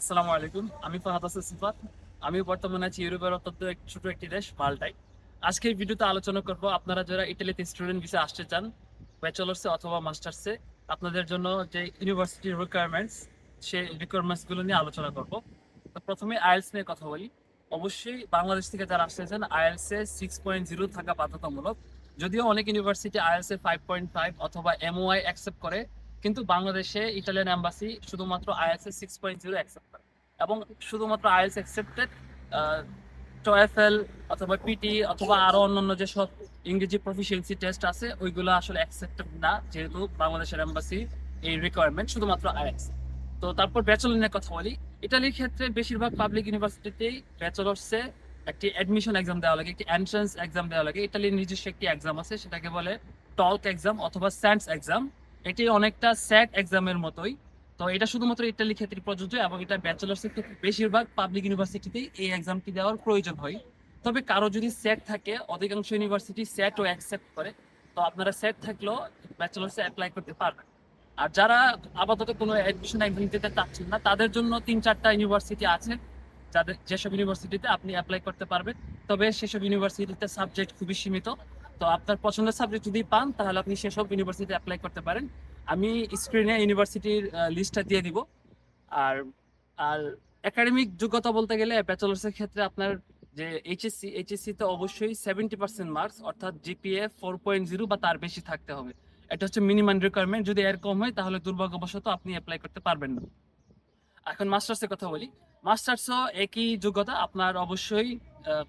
আসসালামু আলাইকুম। আমি ফাহাদ হাসান সিফাত। আমি বর্তমানে আছি ইউরোপের অত্যন্ত ছোট একটি দেশ মাল্টায়। আজকের ভিডিওতে আলোচনা করব আপনারা যারা ইটালিতে স্টুডেন্ট ভিসা আসতে চান, ব্যাচেলার্সে অথবা মাস্টার্সে, আপনাদের জন্য যে ইউনিভার্সিটির রিকোয়ারমেন্টস, সেই রিকোয়ারমেন্টস গুলো নিয়ে আলোচনা করব। তো প্রথমে আইএলস নিয়ে কথা বলি। অবশ্যই বাংলাদেশ থেকে যারা আসতে চান আইএলস এ 6.0 থাকা বাধ্যতামূলক। যদিও অনেক ইউনিভার্সিটি আইএলস এ 5.5 অথবা এমওআই অ্যাকসেপ্ট করে, কিন্তু বাংলাদেশে ইটালিয়ান এম্বাসি শুধুমাত্র আইএলস এ 6.0 অ্যাকসেপ্ট করে। এবং শুধুমাত্র আইএলস অ্যাকসেপ্টেড, টয়েফেল অথবা পিটি অথবা আরো অন্যান্য যেসব ইংরেজি প্রফিসিয়েন্সি টেস্ট আছে ওইগুলো আসলে অ্যাকসেপ্টেড না, যেহেতু বাংলাদেশের এম্বাসি এই রিকোয়ারমেন্ট শুধুমাত্র আইএলস। তো তারপর ব্যাচেলর নিয়ে কথা বলি। ইটালির ক্ষেত্রে বেশিরভাগ পাবলিক ইউনিভার্সিটিতেই ব্যাচেলর্সে একটি অ্যাডমিশন এক্সাম দেওয়া লাগে, একটি এন্ট্রান্স এক্সাম দেওয়া লাগে। ইটালির নিজস্ব একটি এক্সাম আছে, সেটাকে বলে টলক এক্সাম অথবা স্যান্স এক্সাম। এটি অনেকটা স্যাট এক্সামের মতোই। তো এটা শুধুমাত্র ইটালির ক্ষেত্রে প্রযোজ্য এবং এটা ব্যাচেলার্স এর ক্ষেত্রে বেশিরভাগ পাবলিক ইউনিভার্সিটিতেই এই এক্সামটি দেওয়ার প্রয়োজন হয়। তবে কারো যদি সেট থাকে, অধিকাংশ ইউনিভার্সিটি সেটও অ্যাকসেপ্ট করে, তো আপনারা সেট থাকলেও ব্যাচেলার্সে অ্যাপ্লাই করতে পারবেন। আর যারা আপাতত কোনো অ্যাডমিশন এক্সাম দিতে চাচ্ছেন না, তাদের জন্য 3-4টা ইউনিভার্সিটি আছে যেসব ইউনিভার্সিটিতে আপনি অ্যাপ্লাই করতে পারবেন। তবে সেসব ইউনিভার্সিটিতে সাবজেক্ট খুবই সীমিত। তো আপনার পছন্দের সাবজেক্ট যদি পান তাহলে আপনি সেসব ইউনিভার্সিটিতে অ্যাপ্লাই করতে পারেন। আমি স্ক্রিনে ইউনিভার্সিটির লিস্টটা দিয়ে দিব। আর আর একাডেমিক যোগ্যতা বলতে গেলে ব্যাচেলার্সের ক্ষেত্রে আপনার যে এইচএসসি তে অবশ্যই 70% মার্কস অর্থাৎ জিপিএ 4.0 বা তার বেশি থাকতে হবে। এটা হচ্ছে মিনিমাম রিকোয়ারমেন্ট। যদি এর কম হয় তাহলে দুর্ভাগ্যবশত আপনি অ্যাপ্লাই করতে পারবেন না। এখন মাস্টার্সের কথা বলি। মাস্টার্সও একই যোগ্যতা। আপনার অবশ্যই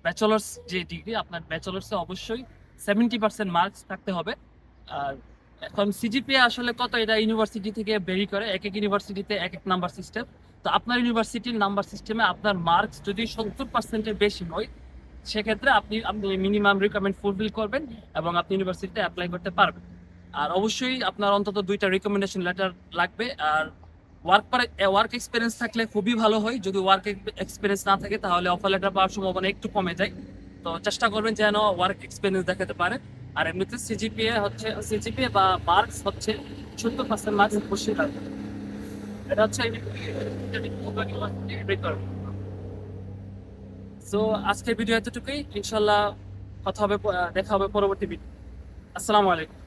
ব্যাচেলার্স যে ডিগ্রি, আপনার ব্যাচেলার্সে অবশ্যই 70% মার্কস থাকতে হবে। আর এখন সিজিপিএ আসলে কত, এটা ইউনিভার্সিটি থেকে বেরি করে। এক এক ইউনিভার্সিটিতে এক এক নাম্বার সিস্টেম। তো আপনার ইউনিভার্সিটির নাম্বার সিস্টেমে আপনার মার্কস যদি 70%-এর বেশি হয়, সেক্ষেত্রে আপনি আপনি মিনিমাম রিকোয়ারমেন্ট ফুলফিল করবেন এবং আপনি ইউনিভার্সিটিতে অ্যাপ্লাই করতে পারবেন। আর অবশ্যই আপনার অন্তত 2টা রিকমেন্ডেশন লেটার লাগবে। আর ওয়ার্ক এক্সপিরিয়েন্স থাকলে খুবই ভালো হয়। যদি ওয়ার্ক এক্সপিরিয়েন্স না থাকে তাহলে অফার লেটার পাওয়ার সম্ভাবনা একটু কমে যায়। তো চেষ্টা করবেন যেন ওয়ার্ক এক্সপিরিয়েন্স দেখাতে পারে। আর এমনিতে সিজিপিএ বা মার্কস হচ্ছে 70% মার্কস অবশ্যই লাগবে। এটা হচ্ছে সো আজকের ভিডিও এতটুকুই। ইনশাল্লাহ কথা হবে, দেখা হবে পরবর্তী ভিডিও। আসসালামু আলাইকুম।